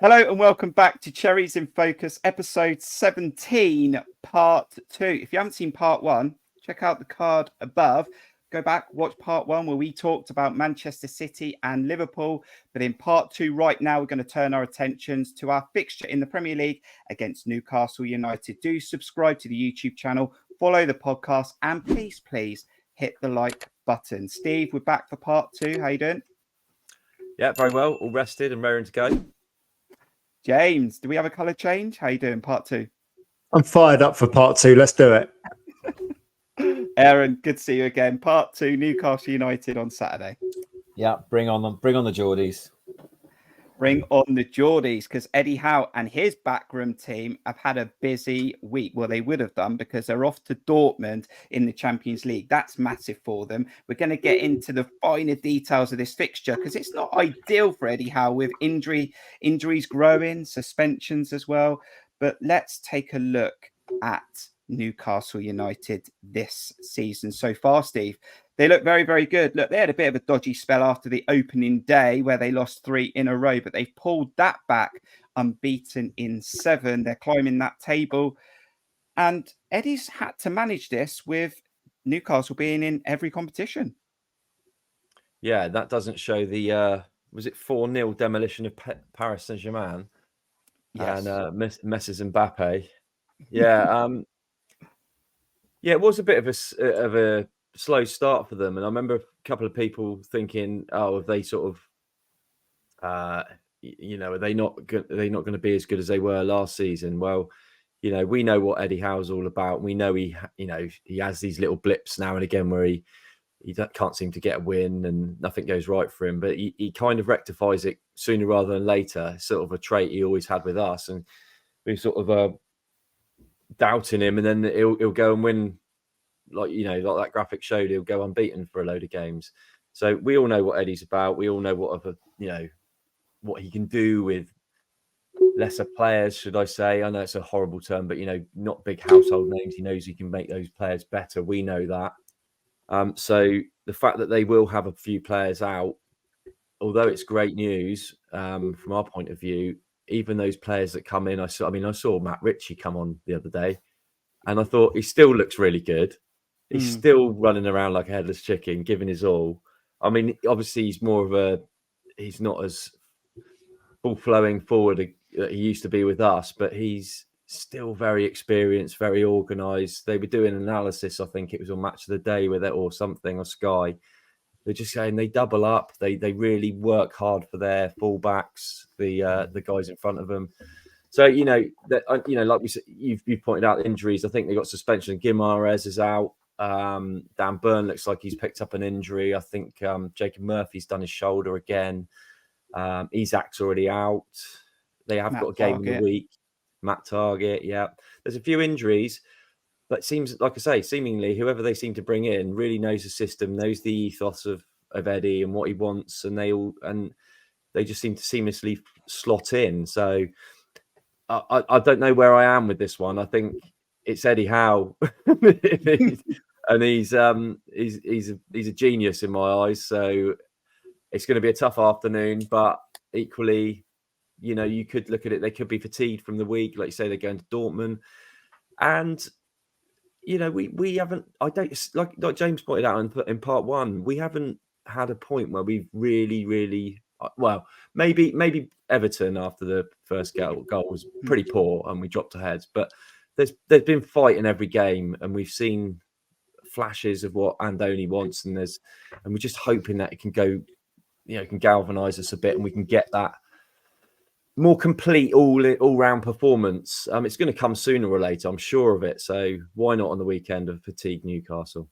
Hello and welcome back to Cherries in Focus, episode 17, part 2. If you haven't seen part 1, check out the card above. Go back, watch part 1 where we talked about Manchester City and Liverpool. But in part 2 right now, we're going to turn our attentions to our fixture in the Premier League against Newcastle United. Do subscribe to the YouTube channel, follow the podcast, and please hit the like button. Steve, we're back for part 2. How you doing? Yeah, very well. All rested and raring to go. James, do we have a colour change? How you doing, part 2? I'm fired up for part 2. Let's do it. Aaron, good to see you again. Part 2, Newcastle United on Saturday. Yeah, bring on the Geordies. Bring on the Geordies, because Eddie Howe and his backroom team have had a busy week. Well, they would have done because they're off to Dortmund in the Champions League. That's massive for them. We're going to get into the finer details of this fixture because it's not ideal for Eddie Howe with injuries growing, suspensions as well. But let's take a look at Newcastle United this season so far, Steve. They look very, very good. Look, they had a bit of a dodgy spell after the opening day where they lost 3 in a row, but they've pulled that back unbeaten in 7. They're climbing that table. And Eddie's had to manage this with Newcastle being in every competition. Yeah, that doesn't show the, was it 4-0 demolition of Paris Saint-Germain? Yes. And Messi's Mbappe. Yeah, yeah, it was a bit of a slow start for them, and I remember a couple of people thinking, "Oh, have they sort of, are they not going to be as good as they were last season?" Well, we know what Eddie Howe's all about. We know he has these little blips now and again where he can't seem to get a win and nothing goes right for him, but he kind of rectifies it sooner rather than later. It's sort of a trait he always had with us, and we sort of doubting him, and then he'll go and win. Like that graphic showed, he'll go unbeaten for a load of games. So we all know what Eddie's about. We all know what he can do with lesser players, should I say. I know it's a horrible term, but not big household names. He knows he can make those players better. We know that. So the fact that they will have a few players out, although it's great news from our point of view, even those players that come in, I saw Matt Ritchie come on the other day, and I thought he still looks really good. He's still running around like a headless chicken, giving his all. I mean, obviously, he's not as full-flowing forward that he used to be with us, but he's still very experienced, very organised. They were doing an analysis, I think it was on Match of the Day or something, on Sky. They're just saying they double up. They really work hard for their fullbacks, the guys in front of them. So, like we said, you've pointed out injuries. I think they got suspension. Guimaraes is out. Dan Burn looks like he's picked up an injury. I think Jacob Murphy's done his shoulder again. Isak's already out. They have got a game in the week. Matt Target, yeah. There's a few injuries, but it seems, like I say, seemingly whoever they seem to bring in really knows the system, knows the ethos of Eddie and what he wants, and they just seem to seamlessly slot in. So I don't know where I am with this one. I think it's Eddie Howe, and he's a genius in my eyes. So it's going to be a tough afternoon, but equally, you could look at it. They could be fatigued from the week, like you say. They're going to Dortmund, and we haven't. I don't like James pointed out in part 1. We haven't had a point where we've really. Well, maybe Everton after the first goal was pretty poor and we dropped ahead. But there's been fight in every game, and we've seen flashes of what Andoni wants, and we're just hoping that it can go, can galvanise us a bit, and we can get that more complete all round performance. It's going to come sooner or later, I'm sure of it. So why not on the weekend of fatigued Newcastle?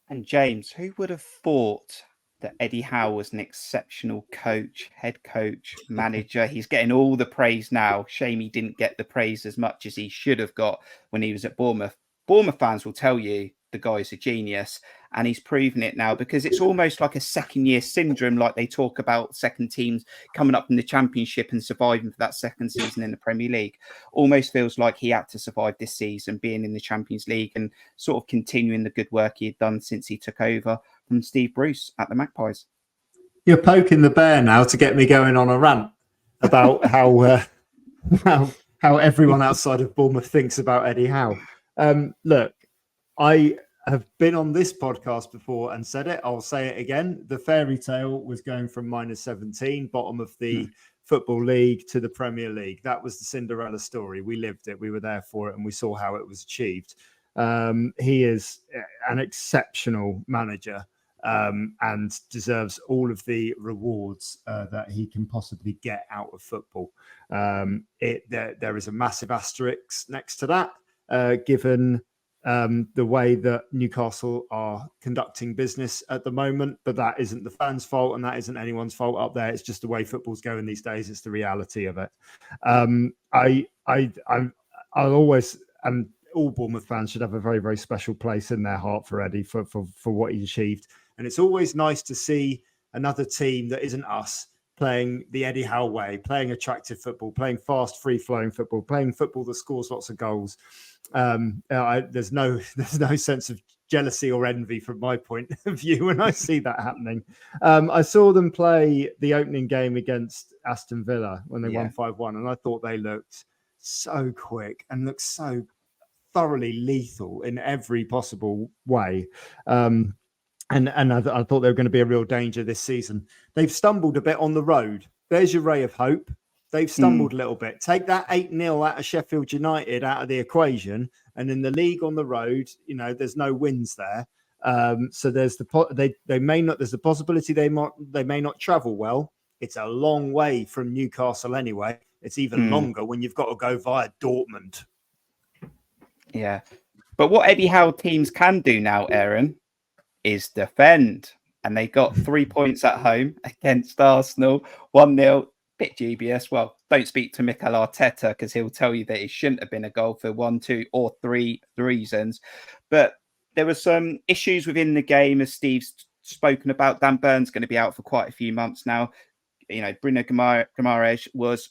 And James, who would have thought that Eddie Howe was an exceptional coach, head coach, manager? He's getting all the praise now. Shame he didn't get the praise as much as he should have got when he was at Bournemouth. Bournemouth fans will tell you the guy's a genius, and he's proven it now, because it's almost like a second-year syndrome, like they talk about second teams coming up in the Championship and surviving for that second season in the Premier League. Almost feels like he had to survive this season, being in the Champions League and sort of continuing the good work he had done since he took over from Steve Bruce at the Magpies. You're poking the bear now to get me going on a rant. about how everyone outside of Bournemouth thinks about Eddie Howe. Look, I have been on this podcast before and said it. I'll say it again. The fairy tale was going from -17, bottom of the Football League, to the Premier League. That was the Cinderella story. We lived it. We were there for it, and we saw how it was achieved. He is an exceptional manager. And deserves all of the rewards that he can possibly get out of football. There is a massive asterisk next to that, given the way that Newcastle are conducting business at the moment. But that isn't the fans' fault, and that isn't anyone's fault up there. It's just the way football's going these days. It's the reality of it. I'll always, and all Bournemouth fans should have a very, very special place in their heart for Eddie for what he achieved. And it's always nice to see another team that isn't us playing the Eddie Howe way, playing attractive football, playing fast, free-flowing football, playing football that scores lots of goals. There's no sense of jealousy or envy from my point of view when I see that happening. I saw them play the opening game against Aston Villa when they won 5-1, and I thought they looked so quick and looked so thoroughly lethal in every possible way. And I thought they were going to be a real danger this season. They've stumbled a bit on the road. There's your ray of hope. They've stumbled a little bit. Take that 8-0 out of Sheffield United out of the equation, and in the league on the road, there's no wins there. So there's they may not. There's the possibility they may not travel well. It's a long way from Newcastle anyway. It's even longer when you've got to go via Dortmund. Yeah, but what Eddie Howe teams can do now, Aaron, is defend. And they got 3 points at home against Arsenal, 1-0, bit GBS. Well, don't speak to Mikel Arteta because he'll tell you that it shouldn't have been a goal for 1, 2 or 3 reasons. But there were some issues within the game, as Steve's spoken about. Dan Burns going to be out for quite a few months now. Bruno Guimaraes was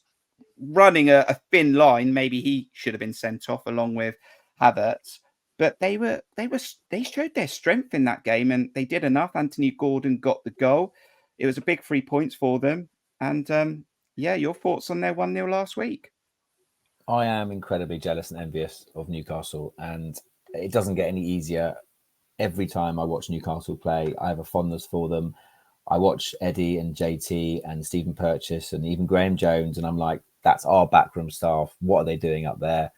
running a thin line. Maybe he should have been sent off along with Havertz. But they showed their strength in that game, and they did enough. Anthony Gordon got the goal. It was a big 3 points for them. And your thoughts on their 1-0 last week? I am incredibly jealous and envious of Newcastle, and it doesn't get any easier. Every time I watch Newcastle play, I have a fondness for them. I watch Eddie and JT and Stephen Purchase and even Graham Jones, and I'm like, that's our backroom staff. What are they doing up there?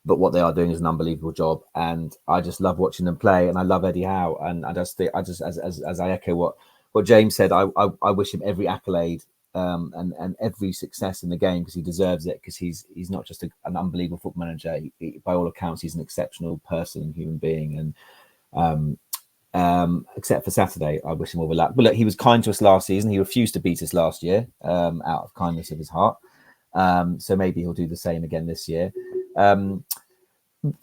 But what they are doing is an unbelievable job, and I just love watching them play. And I love Eddie Howe, and I just as I echo what James said, I wish him every accolade and every success in the game, because he deserves it. Because he's not just an unbelievable football manager. He, by all accounts, he's an exceptional person, human being. And except for Saturday, I wish him all the luck. But look, he was kind to us last season. He refused to beat us last year out of kindness of his heart. So maybe he'll do the same again this year.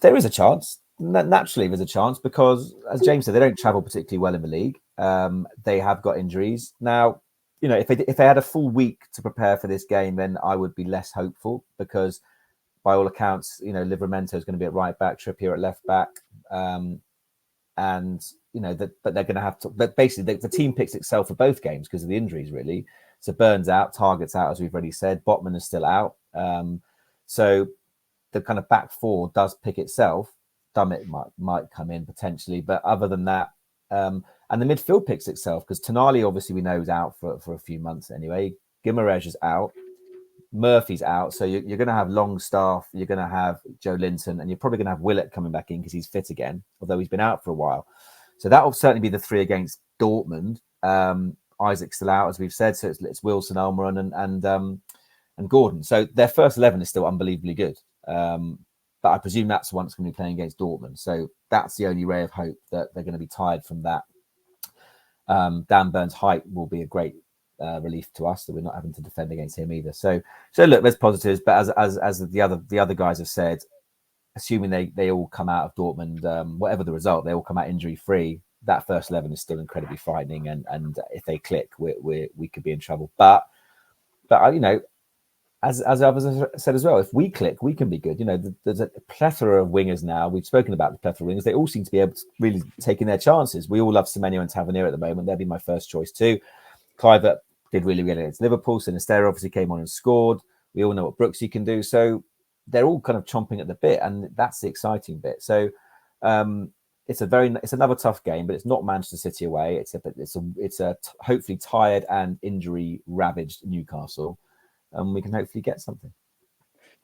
There is a chance. Naturally, there's a chance because, as James said, they don't travel particularly well in the league. They have got injuries now. If they had a full week to prepare for this game, then I would be less hopeful, because, by all accounts, Livramento is going to be at right back, Trippier at left back, but they're going to have to. But basically, the team picks itself for both games because of the injuries, really. So Burns out, Target's out, as we've already said. Botman is still out. So the kind of back four does pick itself. Dummett might come in potentially, but other than that, and the midfield picks itself, because Tonali, obviously, we know is out for a few months anyway. Guimaraes is out. Murphy's out. So you're going to have Longstaff, you're going to have Joe Linton, and you're probably going to have Willett coming back in because he's fit again, although he's been out for a while. So that will certainly be the three against Dortmund. Isaac's still out, as we've said. So it's Wilson, Almiron, and Gordon. So their first 11 is still unbelievably good. But I presume that's the one that's going to be playing against Dortmund. So that's the only ray of hope, that they're going to be tired from that. Dan Burns' height will be a great relief to us, that we're not having to defend against him either. So look, there's positives, but as the other guys have said, assuming they all come out of Dortmund, whatever the result, they all come out injury free. That first 11 is still incredibly frightening, and if they click, we could be in trouble. But as others have said as well, if we click, we can be good. There's a plethora of wingers now. We've spoken about the plethora of wingers. They all seem to be able to really taking their chances. We all love Semenyo and Tavernier at the moment. They'd be my first choice too. Kluivert did really well against Liverpool. Sinisterra obviously came on and scored. We all know what Brooksy can do. So they're all kind of chomping at the bit, and that's the exciting bit. So it's another tough game, but it's not Manchester City away. It's a hopefully tired and injury ravaged Newcastle, and we can hopefully get something.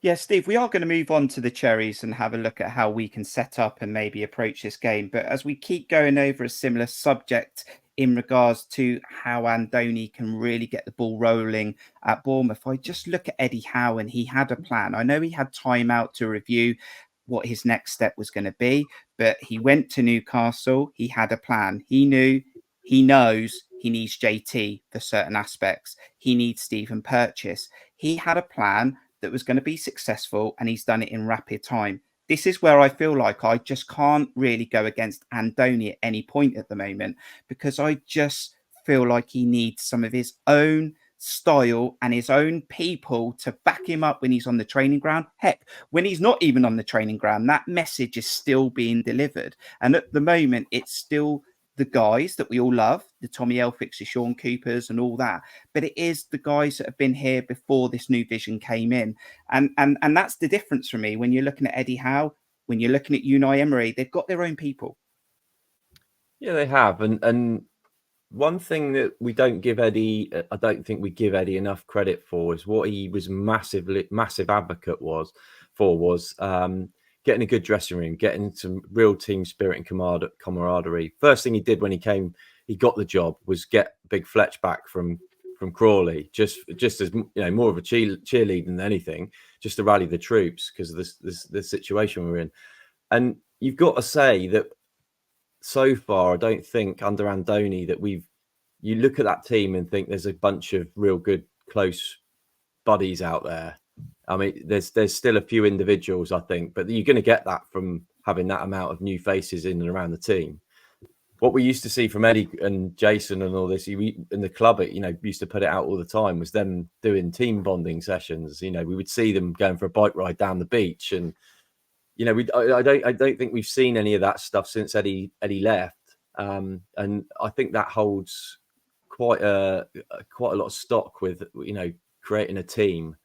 Yeah, Steve, we are going to move on to the Cherries and have a look at how we can set up and maybe approach this game. But as we keep going over a similar subject in regards to how Andoni can really get the ball rolling at Bournemouth, I just look at Eddie Howe, and he had a plan. I know he had time out to review what his next step was going to be, but he went to Newcastle. He had a plan. He knows he needs JT for certain aspects. He needs Stephen Purchase. He had a plan that was going to be successful, and he's done it in rapid time. This is where I feel like I just can't really go against Andoni at any point at the moment, because I just feel like he needs some of his own style and his own people to back him up when he's on the training ground. Heck, when he's not even on the training ground, that message is still being delivered. And at the moment, it's still the guys that we all love, the Tommy Elphicks, the Sean Coopers and all that. But it is the guys that have been here before this new vision came in. And that's the difference for me. When you're looking at Eddie Howe, when you're looking at Unai Emery, they've got their own people. Yeah, they have. And one thing that we don't give Eddie, I don't think we give Eddie enough credit for, is what he was massive advocate was getting a good dressing room, getting some real team spirit and camaraderie. First thing he did when he got the job was get Big Fletch back from Crawley, just as more of a cheerleader than anything, just to rally the troops because of this situation we're in. And you've got to say that so far, I don't think under Andoni that you look at that team and think there's a bunch of real good close buddies out there. I mean, there's still a few individuals, I think, but you're going to get that from having that amount of new faces in and around the team. What we used to see from Eddie and Jason and all this, in the club, used to put it out all the time, was them doing team bonding sessions. We would see them going for a bike ride down the beach, and I don't think we've seen any of that stuff since Eddie left, and I think that holds quite a lot of stock with creating a team.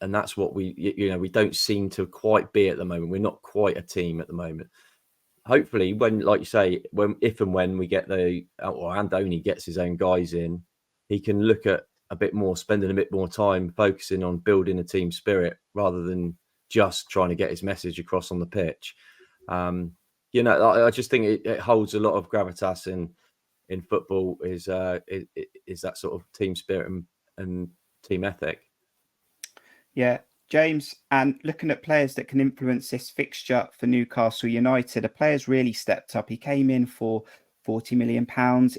And that's what we don't seem to quite be at the moment. We're not quite a team at the moment. Hopefully, when, like you say, if and when we get Andoni gets his own guys in, he can look at spending a bit more time focusing on building a team spirit rather than just trying to get his message across on the pitch. I just think it holds a lot of gravitas in football is that sort of team spirit and team ethic. Yeah, James, and looking at players that can influence this fixture for Newcastle United, a player's really stepped up. He came in for £40 million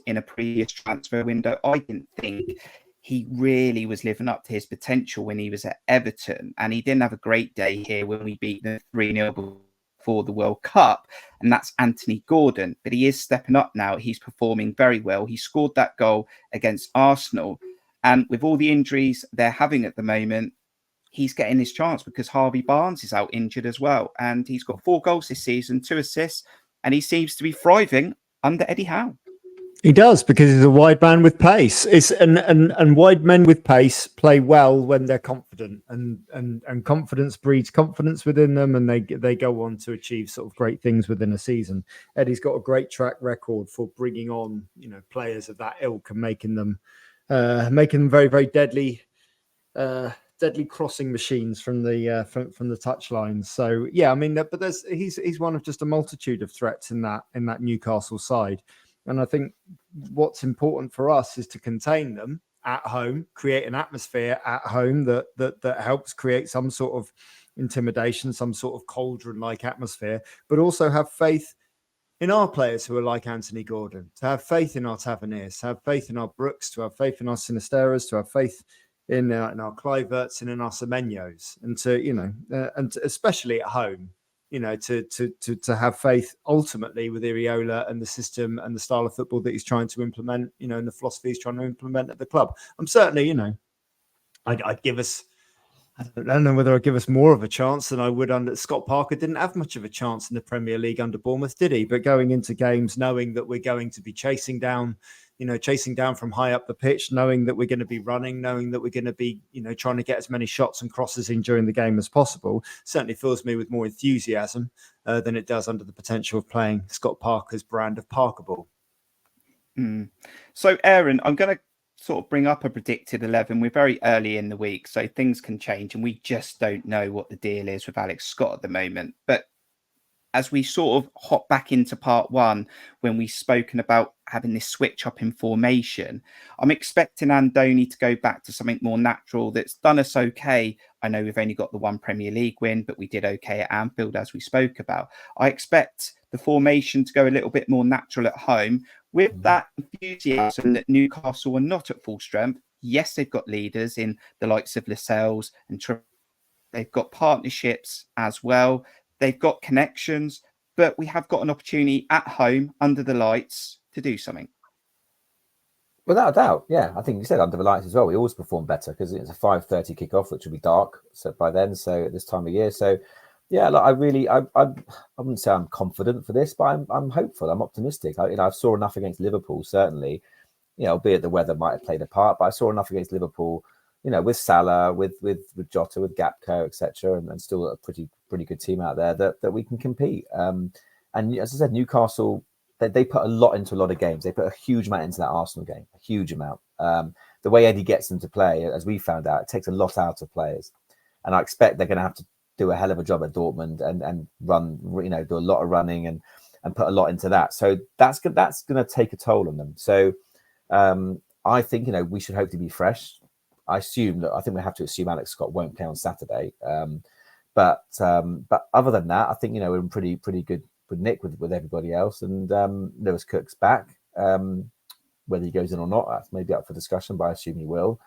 in a previous transfer window. I didn't think he really was living up to his potential when he was at Everton, and he didn't have a great day here when we beat them 3-0 before the World Cup, and that's Anthony Gordon. But he is stepping up now. He's performing very well. He scored that goal against Arsenal, and with all the injuries they're having at the moment, he's getting his chance because Harvey Barnes is out injured as well, and he's got 4 goals this season, 2 assists, and he seems to be thriving under Eddie Howe. He does, because he's a wide man with pace. And wide men with pace play well when they're confident, and confidence breeds confidence within them, and they go on to achieve sort of great things within a season. Eddie's got a great track record for bringing on players of that ilk and making them very, very deadly crossing machines from the touchline. So yeah, I mean, but he's one of just a multitude of threats in that Newcastle side. And I think what's important for us is to contain them at home, create an atmosphere at home that helps create some sort of intimidation, some sort of cauldron-like atmosphere, but also have faith in our players who are like Anthony Gordon, to have faith in our Taverniers, to have faith in our Brooks, to have faith in our Sinisteras, to have faith in our Kluiverts and in our Semenyo's, and to and especially at home, to have faith ultimately with Iriola and the system and the style of football that he's trying to implement, and the philosophy he's trying to implement at the club. I'm certainly, I'd give us, I don't know whether I'd give us more of a chance than I would under Scott Parker. Didn't have much of a chance in the Premier League under Bournemouth, did he? But going into games, knowing that we're going to be chasing down chasing down from high up the pitch, knowing that we're going to be running, knowing that we're going to be, trying to get as many shots and crosses in during the game as possible, certainly fills me with more enthusiasm than it does under the potential of playing Scott Parker's brand of Parker ball. So, Aaron, I'm going to sort of bring up a predicted 11. We're very early in the week, so things can change, and we just don't know what the deal is with Alex Scott at the moment. But as we sort of hop back into part one, when we've spoken about having this switch up in formation, I'm expecting Andoni to go back to something more natural that's done us okay. I know we've only got the one Premier League win, but we did okay at Anfield, as we spoke about. I expect the formation to go a little bit more natural at home with that enthusiasm that Newcastle are not at full strength. Yes, they've got leaders in the likes of Lascelles and they've got partnerships as well. They've got connections, but we have got an opportunity at home under the lights to do something. Without a doubt, yeah. I think you said under the lights as well. We always perform better because it's a 5:30 kickoff, which will be dark by then. So at this time of year, so yeah, like I wouldn't say I'm confident for this, but I'm hopeful. I'm optimistic. I saw enough against Liverpool, certainly. Albeit the weather might have played a part, but I saw enough against Liverpool. With Salah, with Jota, with Gapco, etc., and still a pretty good team out there that we can compete. And as I said, Newcastle, they put a lot into a lot of games. They put a huge amount into that Arsenal game, a huge amount. The way Eddie gets them to play, as we found out, it takes a lot out of players. And I expect they're going to have to do a hell of a job at Dortmund and run, do a lot of running and put a lot into that. So that's going to take a toll on them. So I think we should hope to be fresh. I think we have to assume Alex Scott won't play on Saturday. But other than that, I think we're in pretty good nick with everybody else. And Lewis Cook's back. Whether he goes in or not, that's maybe up for discussion, but I assume he will.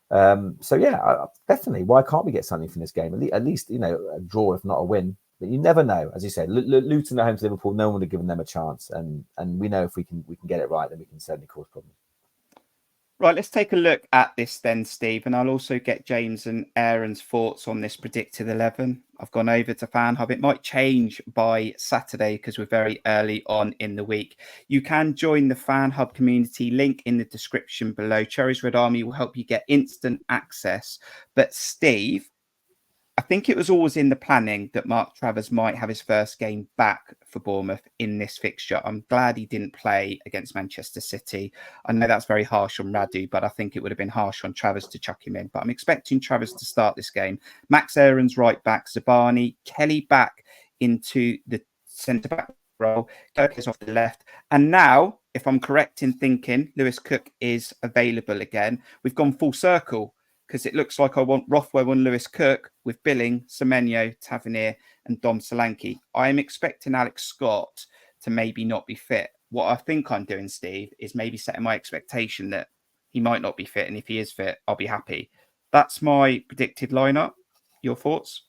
So yeah, definitely. Why can't we get something from this game? At least a draw, if not a win. But you never know. As you said, Luton at home to Liverpool, no one would have given them a chance. And we know if we can get it right, then we can certainly cause problems. Right, let's take a look at this then, Steve, and I'll also get James and Aaron's thoughts on this predicted 11. I've gone over to Fan Hub. It might change by Saturday because we're very early on in the week. You can join the Fan Hub community, link in the description below. Cherries Red Army will help you get instant access. But Steve, I think it was always in the planning that Mark Travers might have his first game back for Bournemouth in this fixture. I'm glad he didn't play against Manchester City. I know that's very harsh on Radu, but I think it would have been harsh on Travers to chuck him in. But I'm expecting Travers to start this game. Max Aaron's right back, Zabani, Kelly back into the centre-back role, Kirk is off the left. And now, if I'm correct in thinking, Lewis Cook is available again. We've gone full circle, because it looks like I want Rothwell and Lewis Cook with Billing, Semenyo, Tavernier and Dom Solanke. I am expecting Alex Scott to maybe not be fit. What I think I'm doing, Steve, is maybe setting my expectation that he might not be fit. And if he is fit, I'll be happy. That's my predicted lineup. Your thoughts?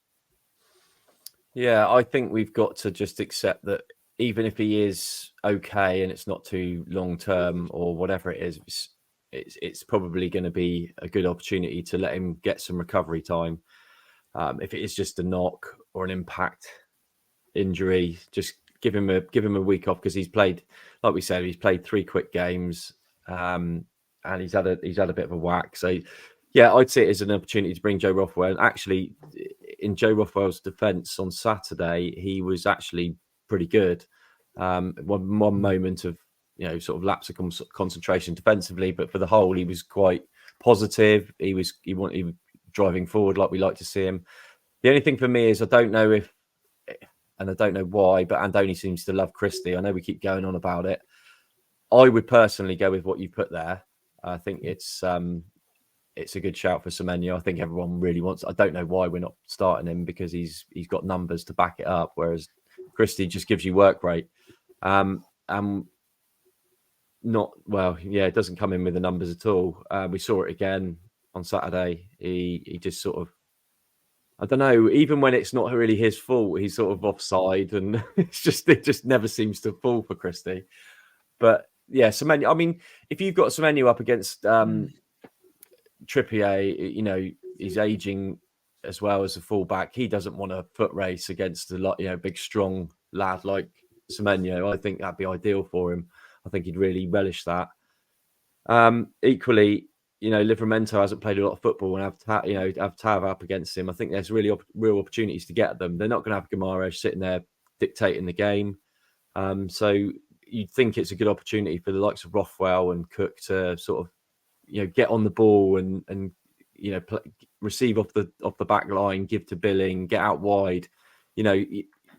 Yeah, I think we've got to just accept that even if he is okay and it's not too long term or whatever it is, it's probably going to be a good opportunity to let him get some recovery time. If it is just a knock or an impact injury, just give him a week off, because he's played, like we said, he's played 3 quick games, and he's had a bit of a whack. So yeah, I'd see it as an opportunity to bring Joe Rothwell. And actually, in Joe Rothwell's defence on Saturday, he was actually pretty good. One moment of sort of lapse of concentration defensively, but for the whole, he was quite positive. He was driving forward like we like to see him. The only thing for me is I don't know if, and I don't know why, but Andoni seems to love Christie. I know we keep going on about it. I would personally go with what you put there. I think it's a good shout for Semenyo. I think everyone really wants. I don't know why we're not starting him, because he's got numbers to back it up, whereas Christie just gives you work rate. It doesn't come in with the numbers at all. We saw it again on Saturday. He just sort of, I don't know, even when it's not really his fault, he's sort of offside, and it just never seems to fall for Christie. But yeah, Semenyo, I mean, if you've got Semenyo up against Trippier, he's aging as well as a fullback. He doesn't want a foot race against a big strong lad like Semenyo. I think that'd be ideal for him. I think he'd really relish that. Equally, Livramento hasn't played a lot of football, and have Tav up against him. I think there's really real opportunities to get them. They're not going to have Guimaraes sitting there dictating the game. So you'd think it's a good opportunity for the likes of Rothwell and Cook to sort of, get on the ball and receive off the back line, give to Billing, get out wide,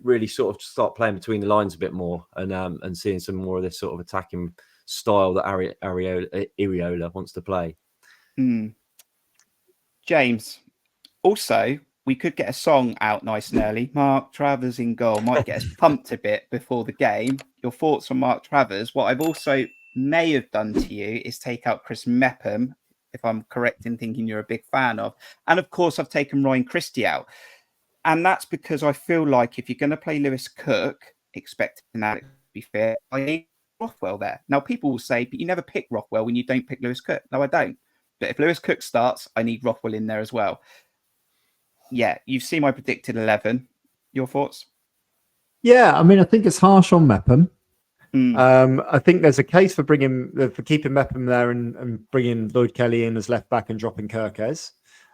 really sort of start playing between the lines a bit more and seeing some more of this sort of attacking style that Iriola wants to play. James, also, we could get a song out nice and early. Mark Travers in goal might get us pumped a bit before the game. Your thoughts on Mark Travers? What I've also may have done to you is take out Chris Mepham, if I'm correct in thinking you're a big fan of. And of course, I've taken Ryan Christie out. And that's because I feel like if you're going to play Lewis Cook, expecting that to be fair, I need Rothwell there. Now, people will say, but you never pick Rothwell when you don't pick Lewis Cook. No, I don't. But if Lewis Cook starts, I need Rothwell in there as well. Yeah, you've seen my predicted 11. Your thoughts? Yeah, I mean, I think it's harsh on Mepham. I think there's a case for keeping Mepham there and bringing Lloyd Kelly in as left back and dropping Kirkes.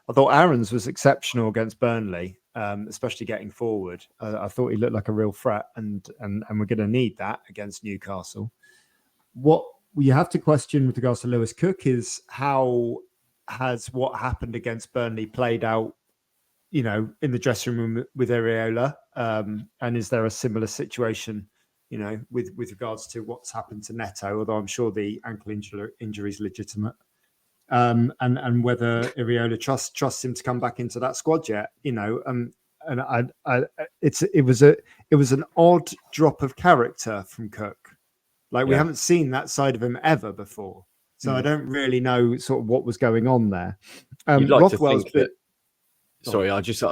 I thought Aarons was exceptional against Burnley, especially getting forward. I thought he looked like a real threat, and we're going to need that against Newcastle. What you have to question with regards to Lewis Cook is how has what happened against Burnley played out, in the dressing room with Iriola, and is there a similar situation, with regards to what's happened to Neto? Although I'm sure the ankle injury is legitimate. And whether Iriola trusts him to come back into that squad yet, and it was an odd drop of character from Cook. Like we haven't seen that side of him ever before, so I don't really know sort of what was going on there. You'd like Rothwell's to think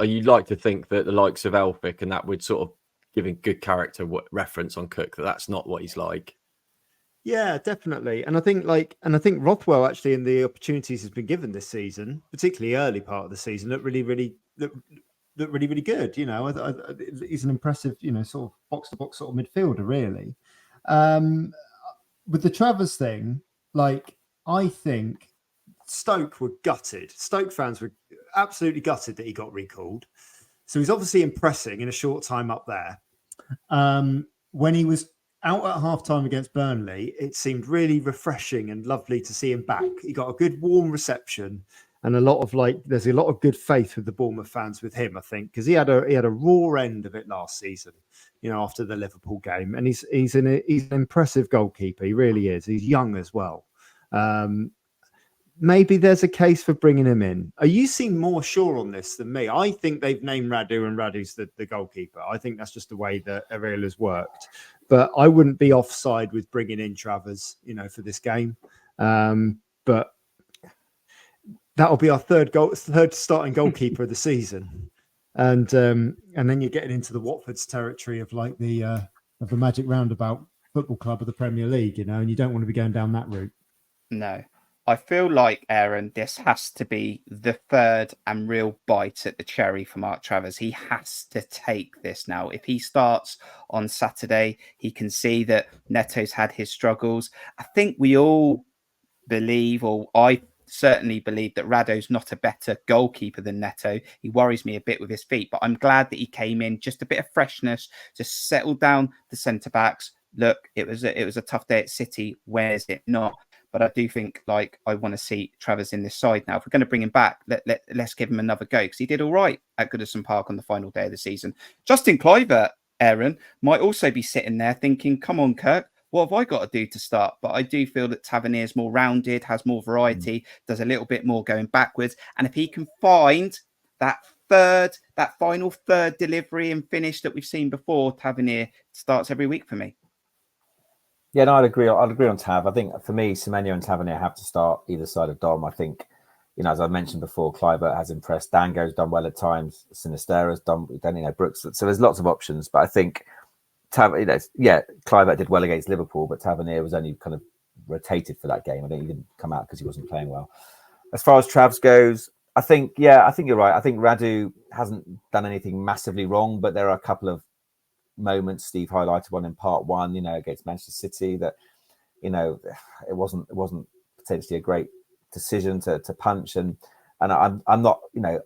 you'd like to think that the likes of Elphick and that would sort of giving good character reference on Cook, that's not what he's like. Yeah, definitely. And I think Rothwell actually in the opportunities he's been given this season, particularly early part of the season, looked really good. He's an impressive, sort of box to box sort of midfielder, really. With the Travers thing, I think Stoke were gutted. Stoke fans were absolutely gutted that he got recalled. So he's obviously impressing in a short time up there. When he was out at half-time against Burnley, it seemed really refreshing and lovely to see him back. He got a good warm reception and there's a lot of good faith with the Bournemouth fans with him, I think, because he had a raw end of it last season, after the Liverpool game. And he's an impressive goalkeeper. He really is. He's young as well. Maybe there's a case for bringing him in. You seem more sure on this than me. I think they've named Radu and Radu's the goalkeeper. I think that's just the way that Ariela's worked. But I wouldn't be offside with bringing in Travers, for this game. But that'll be our third starting goalkeeper of the season. And then you're getting into the Watford's territory of the Magic Roundabout Football Club of the Premier League, and you don't want to be going down that route. No. I feel like, Aaron, this has to be the third and real bite at the cherry for Mark Travers. He has to take this now. If he starts on Saturday, he can see that Neto's had his struggles. I think we all believe, or I certainly believe, that Rado's not a better goalkeeper than Neto. He worries me a bit with his feet, but I'm glad that he came in, just a bit of freshness, just settled down the centre-backs. Look, it was a tough day at City. Where is it not? But I do think, I want to see Travers in this side now. If we're going to bring him back, let's give him another go, because he did all right at Goodison Park on the final day of the season. Justin Kluivert, Aaron, might also be sitting there thinking, come on, Kirk, what have I got to do to start? But I do feel that Tavernier's more rounded, has more variety, does a little bit more going backwards. And if he can find that final third delivery and finish that we've seen before, Tavernier starts every week for me. Yeah, no, I'd agree on Tav. I think for me, Semenyo and Tavernier have to start either side of Dom. I think, as I mentioned before, Kluivert has impressed. Dango's done well at times. Sinistera's done, Brooks. So there's lots of options. But I think Kluivert did well against Liverpool, but Tavernier was only kind of rotated for that game. I think he didn't come out because he wasn't playing well. As far as Travs goes, I think you're right. I think Radu hasn't done anything massively wrong, but there are a couple of moments. Steve highlighted one in part one, against Manchester City, that it wasn't potentially a great decision to punch. And I'm not,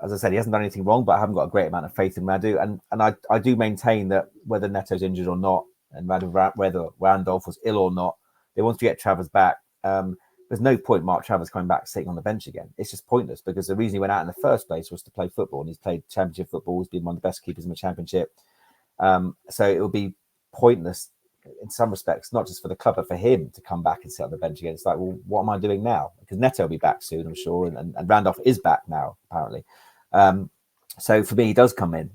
as I said, he hasn't done anything wrong, but I haven't got a great amount of faith in Radu. And I do maintain that whether Neto's injured or not, and whether Randolph was ill or not, they want to get Travers back. There's no point Mark Travers coming back sitting on the bench again. It's just pointless, because the reason he went out in the first place was to play football, and he's played championship football. He's been one of the best keepers in the championship. So it will be pointless in some respects, not just for the club, but for him to come back and sit on the bench again. It's like, well, what am I doing now? Because Neto will be back soon, I'm sure, and Randolph is back now, apparently. So for me, he does come in.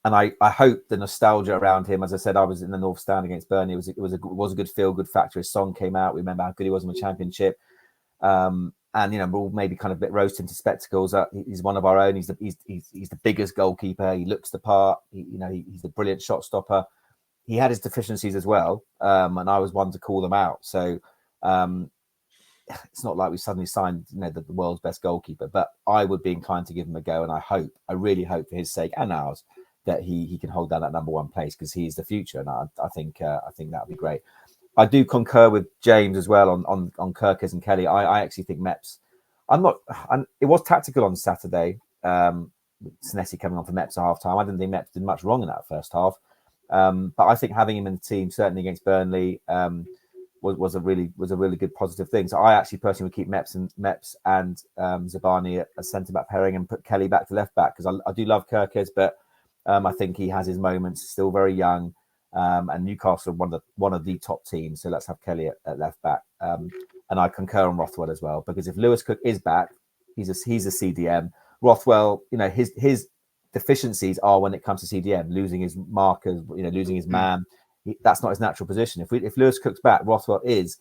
And I hope the nostalgia around him, as I said, I was in the North Stand against Burnley. It was a good feel-good factor. His song came out. We remember how good he was in the Championship. And, we'll maybe kind of a bit roast him to spectacles. He's one of our own. He's the biggest goalkeeper. He looks the part. He's a brilliant shot stopper. He had his deficiencies as well. And I was one to call them out. So it's not like we suddenly signed, the world's best goalkeeper, but I would be inclined to give him a go. And I really hope for his sake and ours that he can hold down that number one place, because he is the future. And I think that would be great. I do concur with James as well on Kirkers and Kelly. I actually think Meps, it was tactical on Saturday. Sinessi coming on for Meps at half time. I didn't think Meps did much wrong in that first half. But I think having him in the team, certainly against Burnley, was a really good positive thing. So I actually personally would keep Meps and Zabani at centre back pairing and put Kelly back to left back, because I do love Kirkers, but I think he has his moments, still very young, and Newcastle are one of the top teams. So let's have Kelly at left back. And I concur on Rothwell as well, because if Lewis Cook is back, he's a CDM. Rothwell, his deficiencies are when it comes to CDM, losing his markers, losing his man. That's not his natural position. If Lewis Cook's back, Rothwell is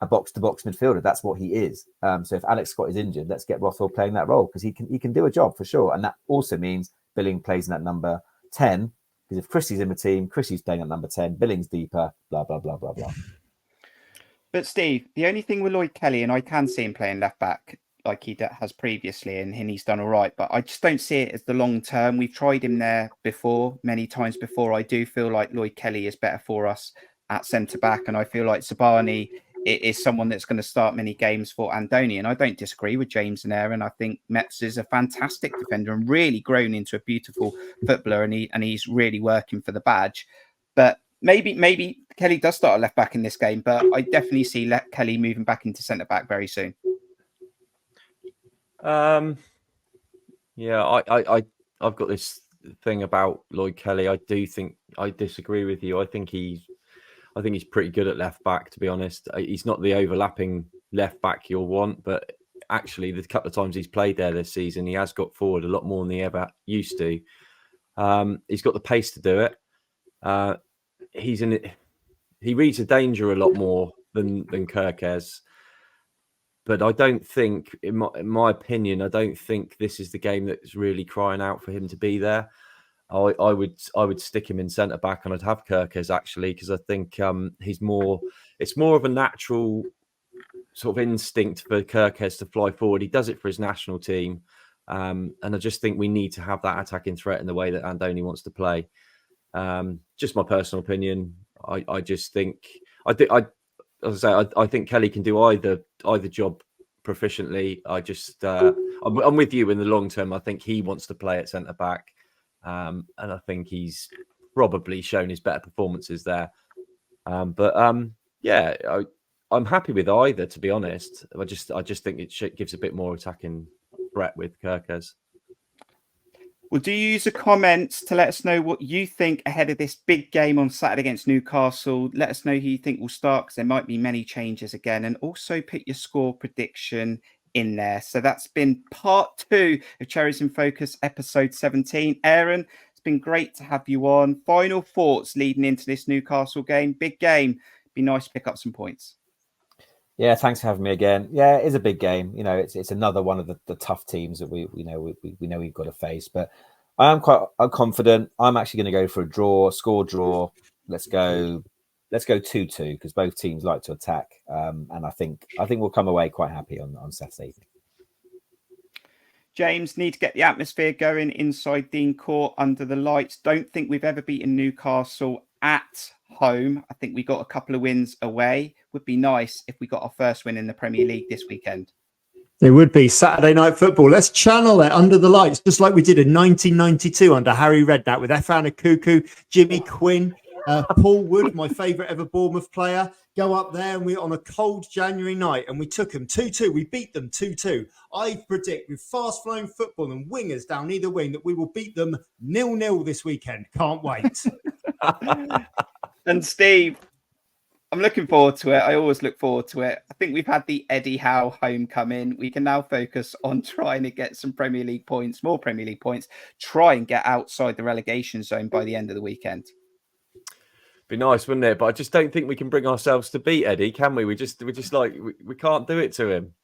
a box-to-box midfielder. That's what he is. So if Alex Scott is injured, let's get Rothwell playing that role, because he can do a job for sure. And that also means Billing plays in that number 10, because if Christie's in the team, Christie's playing at number 10, Billing's deeper, blah, blah, blah, blah, blah. But Steve, the only thing with Lloyd Kelly, and I can see him playing left back like he has previously, and he's done all right, but I just don't see it as the long term. We've tried him there before, many times before. I do feel like Lloyd Kelly is better for us at centre back, and I feel like Zabani is someone that's going to start many games for Andoni. And I don't disagree with James and Aaron. I think Meps is a fantastic defender and really grown into a beautiful footballer, and he's really working for the badge. But maybe Kelly does start at left back in this game, but I definitely see Kelly moving back into centre back very soon. Yeah, I've got this thing about Lloyd Kelly. I do think I disagree with you. I think he's pretty good at left back, to be honest. He's not the overlapping left back you'll want, but actually the couple of times he's played there this season, he has got forward a lot more than he ever used to. He's got the pace to do it. He reads the danger a lot more than Kirk has. But I don't think, in my opinion, I don't think this is the game that's really crying out for him to be there. I would stick him in centre back, and I'd have Kirkers actually, because I think it's more of a natural sort of instinct for Kirkers to fly forward. He does it for his national team, and I just think we need to have that attacking threat in the way that Andoni wants to play. Just my personal opinion. I just think as I say, I think Kelly can do either job proficiently. I'm with you in the long term. I think he wants to play at centre back, and I think he's probably shown his better performances there. Yeah, I'm happy with either, to be honest. I just think it gives a bit more attacking threat with Kirkers. Well, do you use the comments to let us know what you think ahead of this big game on Saturday against Newcastle? Let us know who you think will start, because there might be many changes again. And also put your score prediction in there. So that's been part 2 of Cherries in Focus, episode 17. Aaron, it's been great to have you on. Final thoughts leading into this Newcastle game. Big game. Be nice to pick up some points. Yeah, thanks for having me again. Yeah, it is a big game. It's another one of the tough teams that we know we've got to face. But I'm confident. I'm actually going to go for a score draw. Let's go 2-2, because both teams like to attack. And I think we'll come away quite happy on Saturday. James, need to get the atmosphere going inside Dean Court under the lights. Don't think we've ever beaten Newcastle at home. I think we got a couple of wins away. Would be nice if we got our first win in the Premier League this weekend. It would be Saturday night football. Let's channel it under the lights, just like we did in 1992 under Harry Redknapp with Efan Akuku, Jimmy Quinn, Paul Wood, my favourite ever Bournemouth player. Go up there and we're on a cold January night and we took them 2-2. We beat them 2-2. I predict with fast-flowing football and wingers down either wing that we will beat them 0-0 this weekend. Can't wait. And Steve, I'm looking forward to it. I always look forward to it. I think we've had the Eddie Howe homecoming. We can now focus on trying to get some Premier League points, more Premier League points, try and get outside the relegation zone by the end of the weekend. Be nice, wouldn't it? But I just don't think we can bring ourselves to beat Eddie, can we? We can't do it to him.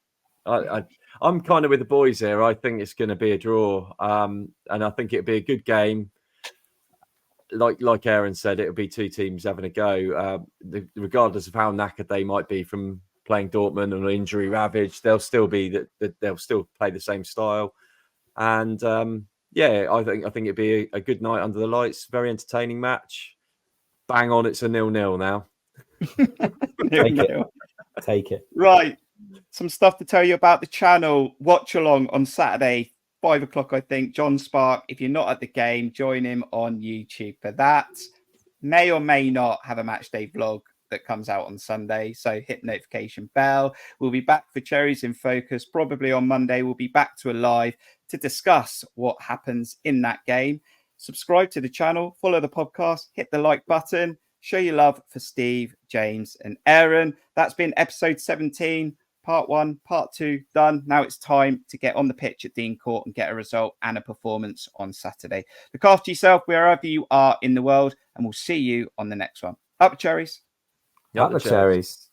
I'm kind of with the boys here. I think it's going to be a draw, and I think it'll be a good game. Like Aaron said, it'll be two teams having a go. Regardless of how knackered they might be from playing Dortmund and injury ravaged, they'll still be they'll still play the same style. And I think it'd be a good night under the lights. Very entertaining match. Bang on, it's a 0-0 now. Take it. Right. Some stuff to tell you about the channel. Watch along on Saturday, 5 o'clock, I think. John Spark, if you're not at the game, join him on YouTube for that. May or may not have a match day vlog that comes out on Sunday, so hit the notification bell. We'll be back for Cherries in Focus probably on Monday. We'll be back to a live to discuss what happens in that game. Subscribe to the channel, follow the podcast, hit the like button, show your love for Steve, James and Aaron. That's been episode 17, part 1, part 2 done. Now it's time to get on the pitch at Dean Court and get a result and a performance on Saturday. Look after yourself wherever you are in the world, and we'll see you on the next one. Up the Cherries. Up the Cherries.